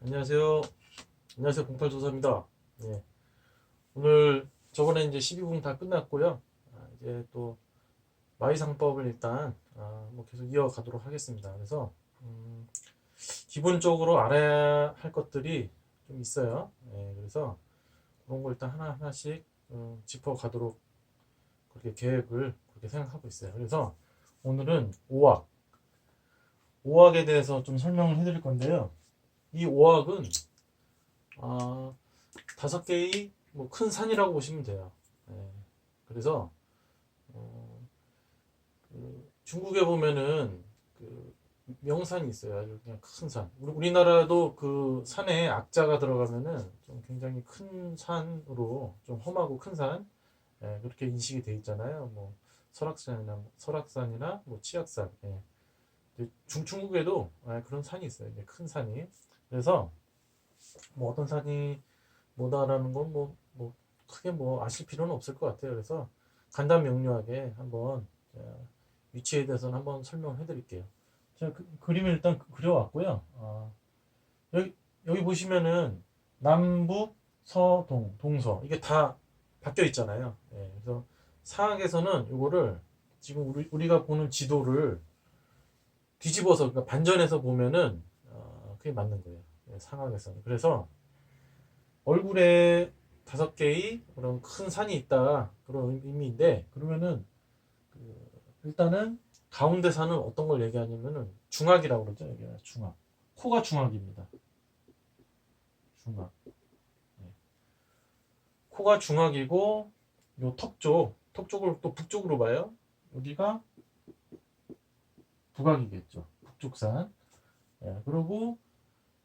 안녕하세요. 안녕하세요. 08조사입니다. 예. 오늘 저번에 이제 12분 다 끝났고요. 이제 또 마이상법을 일단 뭐 계속 이어가도록 하겠습니다. 그래서 기본적으로 알아야 할 것들이 좀 있어요. 예, 그래서 그런 걸 일단 하나하나씩 짚어가도록 그렇게 계획을 그렇게 생각하고 있어요. 그래서 오늘은 오학에 대해서 좀 설명을 해드릴 건데요. 이 오학은 아, 5개의 뭐 큰 산이라고 보시면 돼요. 예. 그래서 어, 중국에 보면은 그 명산이 있어요. 아주 그냥 큰 산. 우리나라도 그 산에 악자가 들어가면은 좀 굉장히 큰 산으로 좀 험하고 큰 산, 예, 그렇게 인식이 돼 있잖아요. 뭐 설악산이나 뭐 치악산. 예. 중국에도 그런 산이 있어요. 큰 산이. 그래서 뭐 어떤 산이 뭐다라는 건 뭐 크게 뭐 아실 필요는 없을 것 같아요. 그래서 간단 명료하게 한번 위치에 대해서는 한번 설명해 드릴게요. 제가 그림을 일단 그려왔고요. 여기, 여기 보시면은 남북, 서동, 동서 이게 다 바뀌어 있잖아요. 예, 그래서 상학에서는 이거를 지금 우리가 보는 지도를 뒤집어서 그러니까 반전해서 보면은 그게 맞는 거예요. 예, 상학에서는. 그래서 얼굴에 5개의 그런 큰 산이 있다 그런 의미인데 그러면은 일단은 가운데 산은 어떤 걸 얘기하냐면은 중학이라고 그러죠. 여기가 중학. 코가 중학입니다. 중학. 네. 코가 중학이고 요 턱 쪽을 또 북쪽으로 봐요. 여기가 북악이겠죠. 북쪽산. 예, 그리고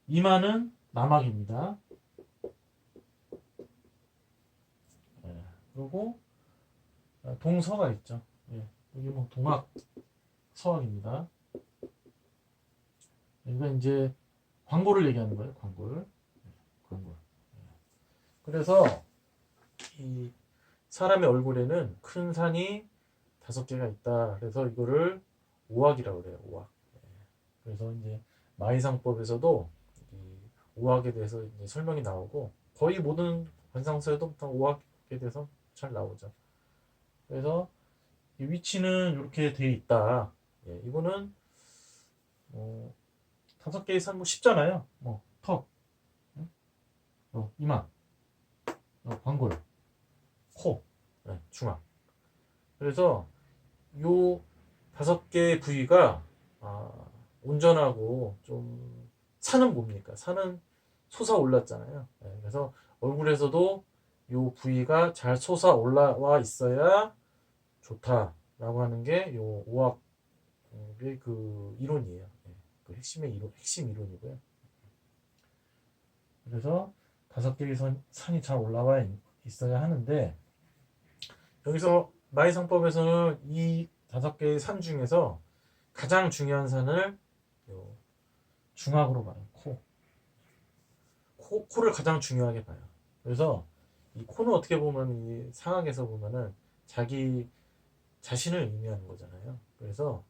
이마는 남악입니다. 예, 그리고 동서가 있죠. 예, 여기 뭐 동악, 서악입니다. 여기가 이제 광고를 얘기하는 거예요. 광고를. 광고. 그래서 이 사람의 얼굴에는 큰 산이 5개가 있다. 그래서 이거를 오학이라고 그래요. 오학. 그래서 이제 마이상법에서도 이 오학에 대해서 이제 설명이 나오고 거의 모든 관상서에도 오학에 대해서 잘 나오죠. 그래서 이 위치는 이렇게 돼 있다. 예, 이거는 뭐 5개의 산 뭐 쉽잖아요. 뭐 턱, 이마, 광골, 코, 네, 중앙. 그래서 요 5개의 부위가 아, 온전하고 좀 산은 뭡니까? 산은 솟아올랐잖아요. 네, 그래서 얼굴에서도 요 부위가 잘 솟아 올라와 있어야 좋다라고 하는 게 요 오학의 그 이론이에요. 네, 그 핵심 이론이고요. 그래서 5개의 산이 잘 올라와 있어야 하는데 여기서 마이상법에서는 이 5개의 산 중에서 가장 중요한 산을 중학으로 봐요. 코를 가장 중요하게 봐요. 그래서 이 코는 어떻게 보면 이 상황에서 보면은 자기 자신을 의미하는 거잖아요. 그래서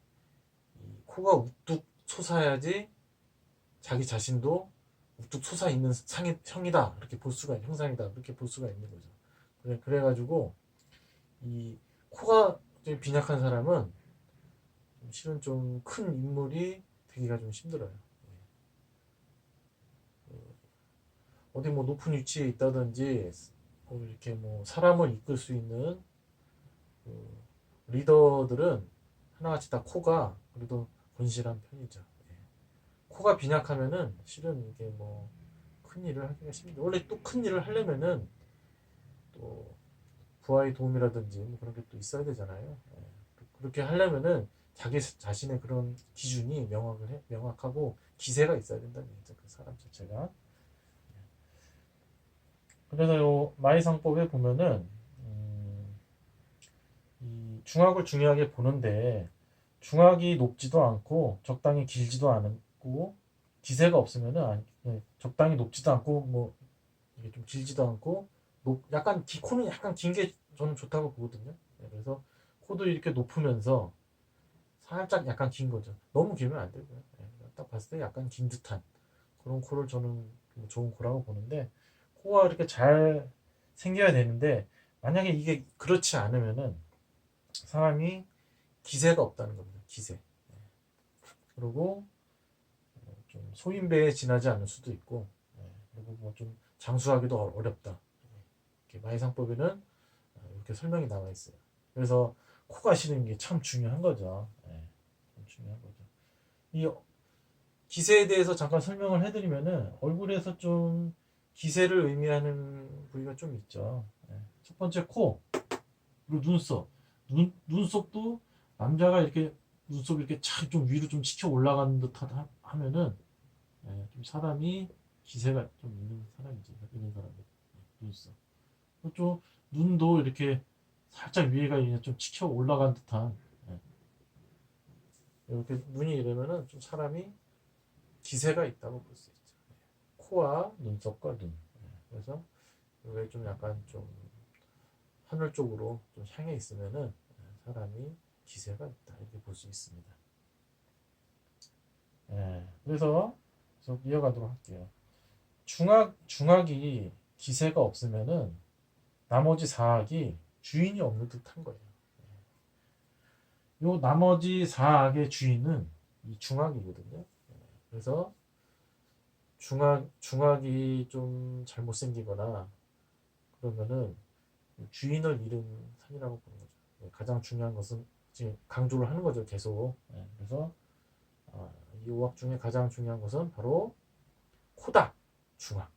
이 코가 우뚝 솟아야지 자기 자신도 우뚝 솟아 있는 형이다. 이렇게 볼 수가 형상이다. 이렇게 볼 수가 있는 거죠. 그래가지고 이 코가 좀 빈약한 사람은 실은 좀 큰 인물이 되기가 좀 힘들어요. 어디 뭐 높은 위치에 있다든지 이렇게 뭐 사람을 이끌 수 있는 그 리더들은 하나같이 다 코가 그래도 건실한 편이죠. 예. 코가 빈약하면은 실은 이게 뭐 큰 일을 하기가 힘들어. 원래 또 큰 일을 하려면은 또 부하의 도움이라든지 뭐 그런 게 또 있어야 되잖아요. 예. 그렇게 하려면은 자기 자신의 그런 기준이 명확하고 기세가 있어야 된다는 얘기죠. 그 사람 자체가. 그래서 요 마이상법에 보면은 이 중학을 중요하게 보는데 중학이 높지도 않고 적당히 길지도 않고 기세가 없으면은 적당히 높지도 않고 뭐 이게 좀 길지도 않고 약간 코는 약간 긴 게 저는 좋다고 보거든요. 네, 그래서 코도 이렇게 높으면서 살짝 약간 긴 거죠. 너무 길면 안 되고요. 네, 딱 봤을 때 약간 긴 듯한 그런 코를 저는 좋은 코라고 보는데, 코가 이렇게 잘 생겨야 되는데 만약에 이게 그렇지 않으면은 사람이 기세가 없다는 겁니다. 기세. 그리고 좀 소인배에 지나지 않을 수도 있고, 그리고 뭐 좀 장수하기도 어렵다. 이렇게 마이상법에는 이렇게 설명이 나와 있어요. 그래서 코가 시는 게 참 중요한 거죠. 참 중요한 거죠. 이 기세에 대해서 잠깐 설명을 해드리면은 얼굴에서 좀 기세를 의미하는 부위가 좀 있죠. 첫 번째 코, 그리고 눈썹. 눈썹도 남자가 이렇게 눈썹이 이렇게 착 좀 위로 좀 치켜 올라가는 듯 하면은 좀 사람이 기세가 좀 있는 사람이지. 있는 사람이. 눈썹. 또 눈도 이렇게 살짝 위에가 이제 좀 치켜 올라간 듯한, 이렇게 눈이 이러면은 좀 사람이 기세가 있다고 볼 수 있죠. 코와 눈썹과 눈. 그래서 이게 좀 약간 좀 하늘 쪽으로 좀 향해 있으면은 사람이 기세가 있다 이렇게 볼 수 있습니다. 그래서 계속 이어가도록 할게요. 중학이 기세가 없으면은 나머지 사학이 주인이 없는 듯한 거예요. 요 나머지 사학의 주인은 이 중학이거든요. 그래서 중학이 좀 잘못생기거나 그러면은 주인을 잃은 산이라고 보는 거죠. 가장 중요한 것은 지금 강조를 하는 거죠, 계속. 그래서 이 오학 중에 가장 중요한 것은 바로 코다. 중학.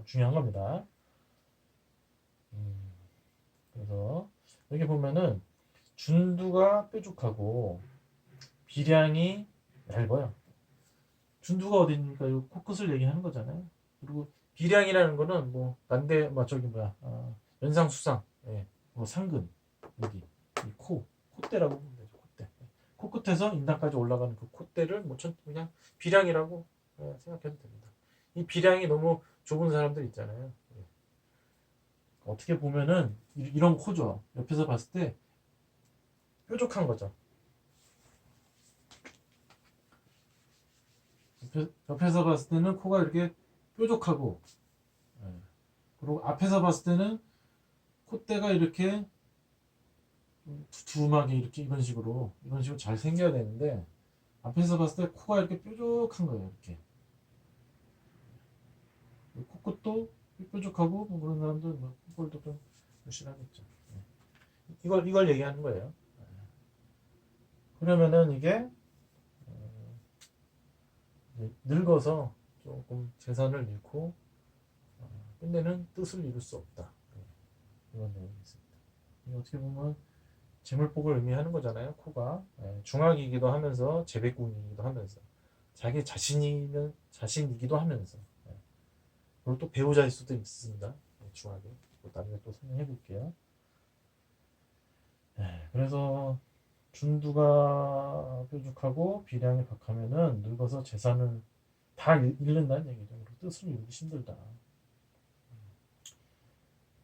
중요한 겁니다. 그래서 여기 보면은 준두가 뾰족하고 비량이 얇아요. 준두가 어디입니까? 이 코끝을 얘기하는 거잖아요. 그리고 비량이라는 거는 뭐 난데 뭐 저기 뭐야 연상수상, 뭐 상근 여기 이 콧대라고 보면 되죠. 콧대. 코끝에서 인당까지 올라가는 그 콧대를 뭐 그냥 비량이라고 생각해도 됩니다. 이 비량이 너무 좁은 사람들 있잖아요. 어떻게 보면은 이런 코죠. 옆에서 봤을 때 뾰족한 거죠. 옆에서 봤을 때는 코가 이렇게 뾰족하고, 그리고 앞에서 봤을 때는 콧대가 이렇게 두툼하게 이렇게 이런 식으로 잘 생겨야 되는데 앞에서 봤을 때 코가 이렇게 뾰족한 거예요. 이렇게 코끝도 뾰족하고 뭐 그런 사람들 뭐 콧볼도 좀 무실하겠죠. 이걸 얘기하는 거예요. 그러면은 이게 늙어서 조금 재산을 잃고 끝내는 뜻을 이룰 수 없다. 이런 내용이 있습니다. 어떻게 보면 재물복을 의미하는 거잖아요. 코가 중학이기도 하면서 재백궁이기도 하면서 자기 자신이기도 하면서, 그리고 또 배우자일 수도 있습니다. 중학에 나중에 또 설명해 볼게요. 그래서 준두가 뾰족하고 비량이 박하면은 늙어서 재산을 다 잃는다는 얘기죠. 그리고 뜻을 이루기 힘들다.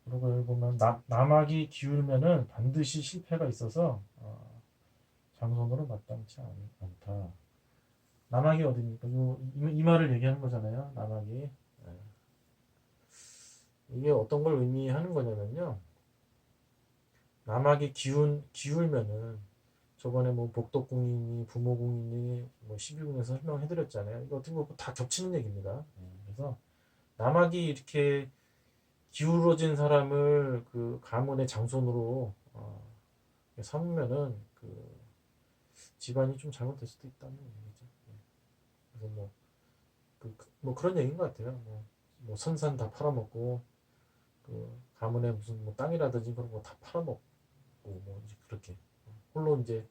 그리고 여기 보면 남학이 기울면은 반드시 실패가 있어서 장손으로 마땅치 않다. 남학이 어디입니까? 이 말을 얘기하는 거잖아요. 남학이. 이게 어떤 걸 의미하는 거냐면요. 남학이 기울면은 저번에 뭐 복덕궁이니 부모궁이니 뭐 12궁에서 설명해드렸잖아요. 이거 어떻게 보면 다 겹치는 얘기입니다. 그래서 남학이 이렇게 기울어진 사람을 그 가문의 장손으로 삼으면은 그 집안이 좀 잘못될 수도 있다는 얘기죠. 그래서 뭐 그런 얘기인 것 같아요. 뭐 선산 다 팔아먹고 그 가문의 무슨 뭐 땅이라든지 그런 거 다 팔아먹고 뭐 이제 그렇게 홀로 이제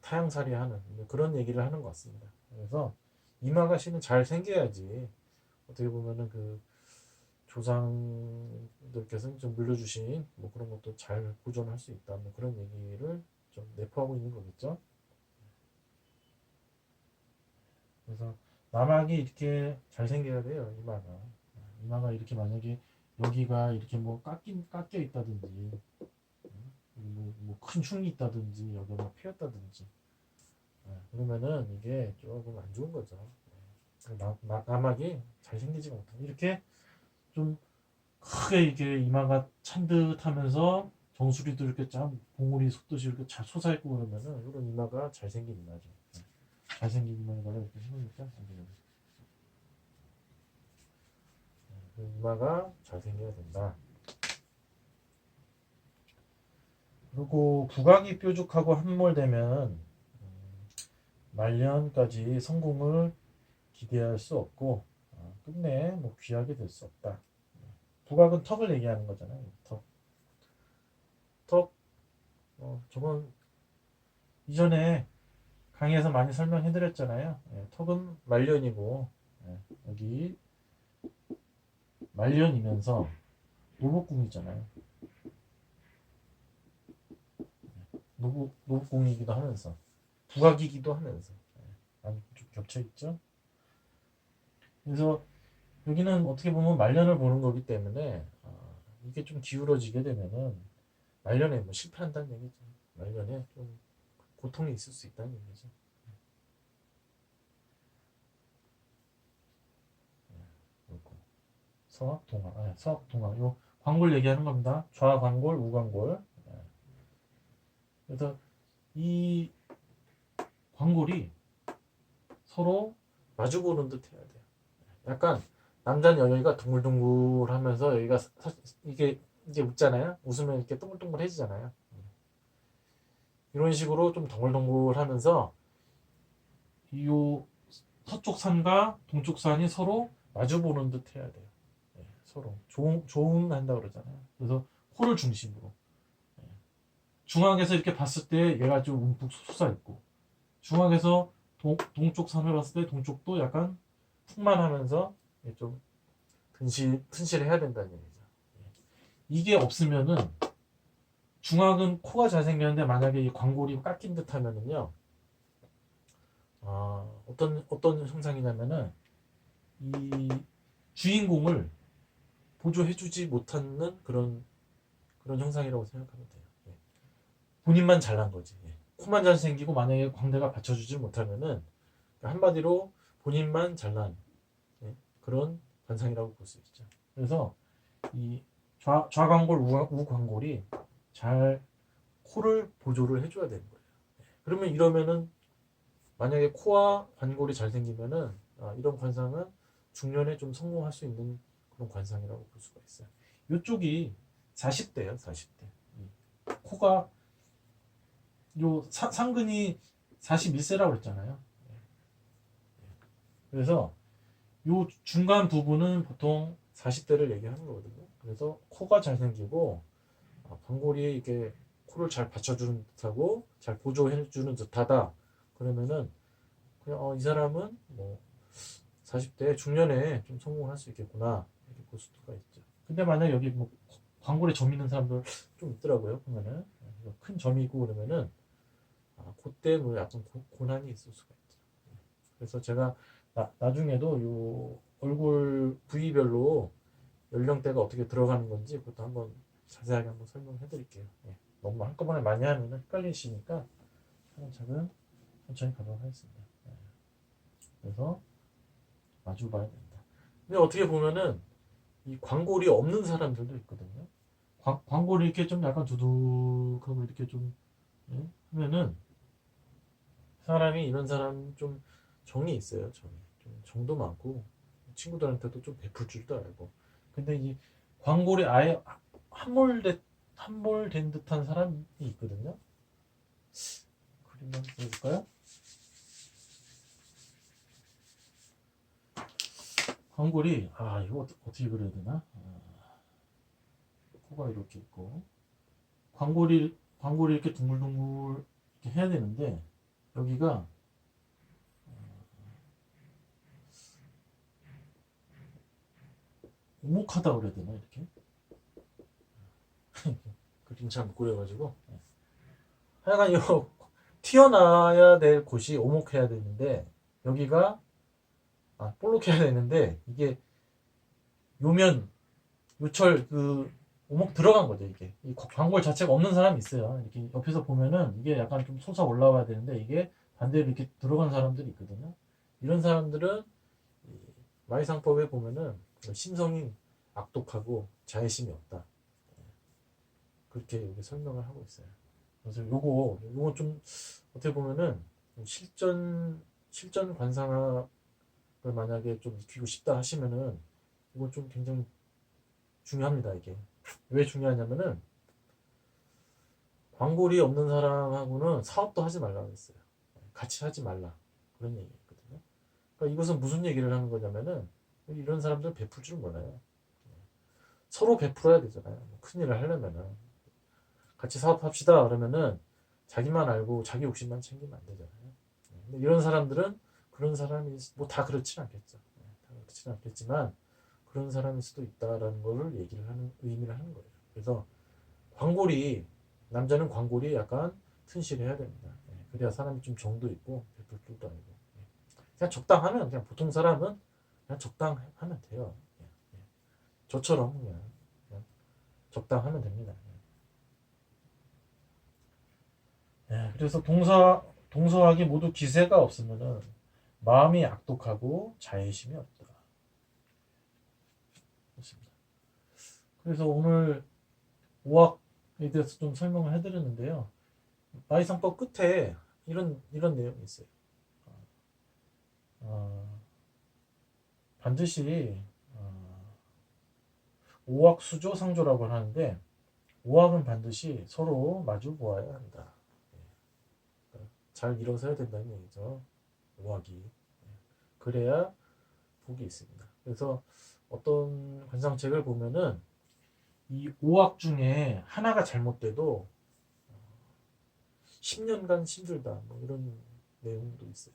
타향살이하는 그런 얘기를 하는 것 같습니다. 그래서 이마가씨는 잘 생겨야지 어떻게 보면은 그 조상들께서 좀 물려주신 뭐 그런 것도 잘 보존할 수 있다. 뭐 그런 얘기를 좀 내포하고 있는 거겠죠. 그래서 남학이 이렇게 잘 생겨야 돼요. 이마가 이렇게 만약에 여기가 이렇게 뭐 깎여 있다든지 뭐큰 흉이 있다든지 여기가 뭐 패였다든지 그러면은 이게 조금 안 좋은 거죠. 나막이 잘 생기지가 못해. 이렇게 좀 크게 이게 이마가 찬 듯하면서 정수리도 이렇게 짠 봉우리 솟듯이 이렇게 잘 솟아있고 그러면은 이런 이마가 잘생긴 이마죠. 잘생긴 이마에다가 이렇게 해놓으니까 안 되는 이마가 잘생겨야 된다. 그리고 부각이 뾰족하고 함몰되면 말년까지 성공을 기대할 수 없고 끝내 뭐 귀하게 될 수 없다. 부각은 턱을 얘기하는 거잖아요. 턱. 저번 이전에 강의에서 많이 설명해드렸잖아요. 턱은 말년이고 여기 말년이면서 노복궁 있잖아요. 노복궁이기도 하면서 부각이기도 하면서 많이 좀 겹쳐 있죠. 그래서 여기는 어떻게 보면 말년을 보는 거기 때문에 이게 좀 기울어지게 되면은 말년에 뭐 실패한다는 얘기죠. 말년에 좀 고통이 있을 수 있다는 얘기죠. 그리고 서악, 동악, 서악, 동악. 요 광골 얘기하는 겁니다. 좌광골, 우광골. 그래서 이 광골이 서로 마주보는 듯 해야 돼요. 약간 남자는 여기가 둥글둥글하면서 여기가 이게 웃잖아요. 웃으면 이렇게 동글동글해지잖아요. 이런 식으로 좀 동글동글하면서 이 서쪽 산과 동쪽 산이 서로 마주보는 듯 해야 돼요. 서로 조운 한다 그러잖아요. 그래서 코를 중심으로 중앙에서 이렇게 봤을 때 얘가 좀 움푹 솟아 있고 중앙에서 동쪽 산을 봤을 때 동쪽도 약간 풍만하면서 좀 튼실해야 된다는 얘기죠. 이게 없으면은 중앙은 코가 잘생겼는데 만약에 이 광골이 깎인 듯 하면은요 어떤 형상이냐면은 이 주인공을 보조해주지 못하는 그런 형상이라고 생각하면 돼요. 본인만 잘난 거지. 코만 잘생기고 만약에 광대가 받쳐주지 못하면은 한마디로 본인만 잘난 그런 관상이라고 볼 수 있죠. 그래서 이 좌광골, 우광골이 잘 코를 보조를 해줘야 되는 거예요. 그러면 이러면은 만약에 코와 관골이 잘 생기면은 이런 관상은 중년에 좀 성공할 수 있는 그런 관상이라고 볼 수가 있어요. 이쪽이 40대예요, 40대. 코가 요 상근이 41세라고 그랬잖아요. 그래서 요 중간 부분은 보통 40대를 얘기하는 거거든요. 그래서 코가 잘 생기고 광골이 이렇게 코를 잘 받쳐주는 듯하고 잘 보조해주는 듯하다. 그러면은 그냥 이 사람은 뭐 40대 중년에 좀 성공할 수 있겠구나 이렇게 볼 수가 있죠. 근데 만약 여기 뭐 광골에 점 있는 사람들 좀 있더라고요. 보면은 큰 점이 있고 그러면은 그때 뭐 약간 고난이 있을 수가 있죠. 그래서 제가 나중에도 요 얼굴 부위별로 연령대가 어떻게 들어가는 건지 그것도 한번 자세하게 한번 설명해 드릴게요. 너무 한꺼번에 많이 하면 헷갈리시니까 차근차근 천천히 가도록 하겠습니다. 그래서 마주 봐야 된다. 근데 어떻게 보면은 이 광골이 없는 사람들도 있거든요. 광골이 이렇게 좀 약간 두둑하고 이렇게 좀 하면은 사람이 이런 사람 좀 정이 있어요. 좀 정도 많고 친구들한테도 좀 베풀 줄도 알고. 근데 이 광골이 아예 함몰된 듯한 사람이 있거든요. 그림 한번 보여줄까요? 광골이 이거 어떻게 그려야 되나? 코가 이렇게 있고 광골이 이렇게 둥글둥글 이렇게 해야 되는데 여기가 오목하다 그래야 되나 이렇게? 그림 잘 못 그려가지고 하여간 이거 튀어나와야 될 곳이 오목해야 되는데 여기가 볼록해야 되는데 이게 요면 요철 그 오목 들어간 거죠 이게 이 광골 자체가 없는 사람이 있어요. 이렇게 옆에서 보면은 이게 약간 좀 솟아 올라와야 되는데 이게 반대로 이렇게 들어간 사람들이 있거든요. 이런 사람들은 마이상법에 보면은 심성이 악독하고 자애심이 없다. 그렇게 여기 설명을 하고 있어요. 그래서 요거 좀 어떻게 보면은 실전 관상학을 만약에 좀 익히고 싶다 하시면은 이건 좀 굉장히 중요합니다. 이게 왜 중요하냐면은 광골이 없는 사람하고는 사업도 하지 말라고 했어요. 같이 하지 말라 그런 얘기거든요. 그러니까 이것은 무슨 얘기를 하는 거냐면은 이런 사람들 베풀 줄 몰라요. 서로 베풀어야 되잖아요. 큰 일을 하려면은 같이 사업합시다 그러면은 자기만 알고 자기 욕심만 챙기면 안 되잖아요. 근데 이런 사람들은 그런 사람이 뭐 다 그렇진 않겠죠. 다 그렇진 않겠지만 그런 사람일 수도 있다라는 거를 얘기를 하는 의미를 하는 거예요. 그래서 광골이 남자는 광골이 약간 튼실해야 됩니다. 그래야 사람이 좀 정도 있고 베풀 줄도 알고 그냥 적당하면 그냥 보통 사람은 그냥 적당하면 돼요. 저처럼 그냥 적당하면 됩니다. 그래서 동서학이 모두 기세가 없으면은 마음이 악독하고 자애심이 없다. 그렇습니다. 그래서 오늘 오학에 대해서 좀 설명을 해드렸는데요. 마이상법 끝에 이런 내용이 있어요. 어, 반드시 오학수조상조라고 하는데 오학은 반드시 서로 마주 보아야 한다. 잘 일어서야 된다는 얘기죠. 오학이. 그래야 복이 있습니다. 그래서 어떤 관상책을 보면은 이 오학 중에 하나가 잘못돼도 10년간 힘들다 뭐 이런 내용도 있어요.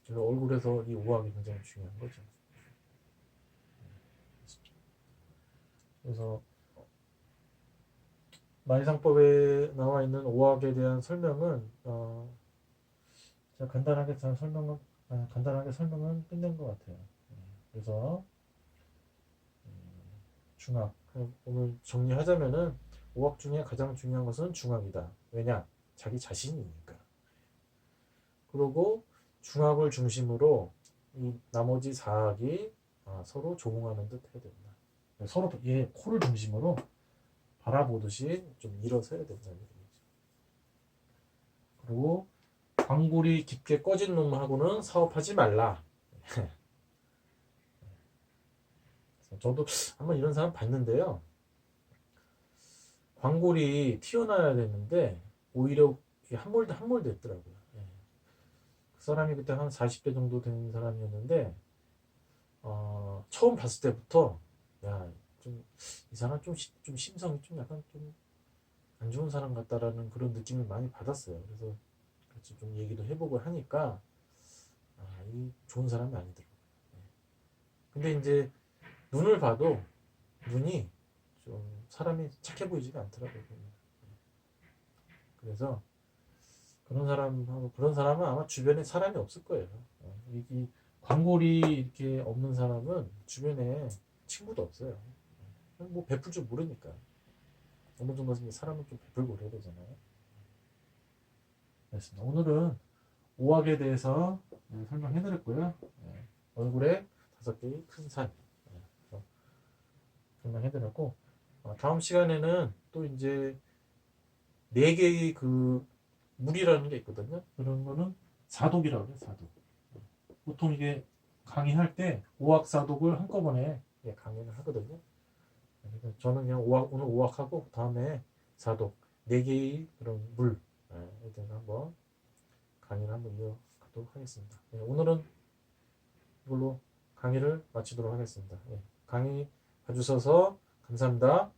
그래서 얼굴에서 이 오학이 굉장히 중요한 거죠. 그래서 만상법에 나와 있는 오학에 대한 설명은 제가 간단하게 설명은 끝낸 것 같아요. 그래서 중학 오늘 정리하자면은 오학 중에 가장 중요한 것은 중학이다. 왜냐? 자기 자신이니까. 그리고 중학을 중심으로 이 나머지 사학이 서로 조응하는 듯 해야 된다. 서로 얘 코를 중심으로 바라보듯이 좀 일어서야 된다는 얘기죠. 그리고 광골이 깊게 꺼진 놈하고는 사업하지 말라. 저도 한번 이런 사람 봤는데요. 광골이 튀어나와야 되는데 오히려 함몰 됐더라고요. 그 사람이 그때 한 40대 정도 된 사람이었는데 처음 봤을 때부터 야, 좀 이 사람 좀 심성이 좀 약간 좀 안 좋은 사람 같다라는 그런 느낌을 많이 받았어요. 그래서 같이 좀 얘기도 해보고 하니까 이 좋은 사람이 아니더라고요. 근데 이제 눈을 봐도 눈이 좀 사람이 착해 보이지가 않더라고요. 그래서 그런 사람은 아마 주변에 사람이 없을 거예요. 이 광골이 이렇게 없는 사람은 주변에 친구도 없어요. 뭐 베풀 줄 모르니까. 어느 정도 사람은 좀 베풀고 그래야 되잖아요. 그렇습니다. 오늘은 오학에 대해서 설명해드렸고요. 얼굴에 5개의 큰 산 설명해드렸고 다음 시간에는 또 이제 4개의 그 물이라는 게 있거든요. 그런 거는 사독이라고 해요. 사독. 보통 이게 강의할 때 오학사독을 한꺼번에 강의를 하거든요. 그러니까 저는 그냥 오늘 오학하고 다음에 사독 4개의 그런 물에 대해서 한번 강의를 한번 이어가도록 하겠습니다. 오늘은 이걸로 강의를 마치도록 하겠습니다. 강의 봐주셔서 감사합니다.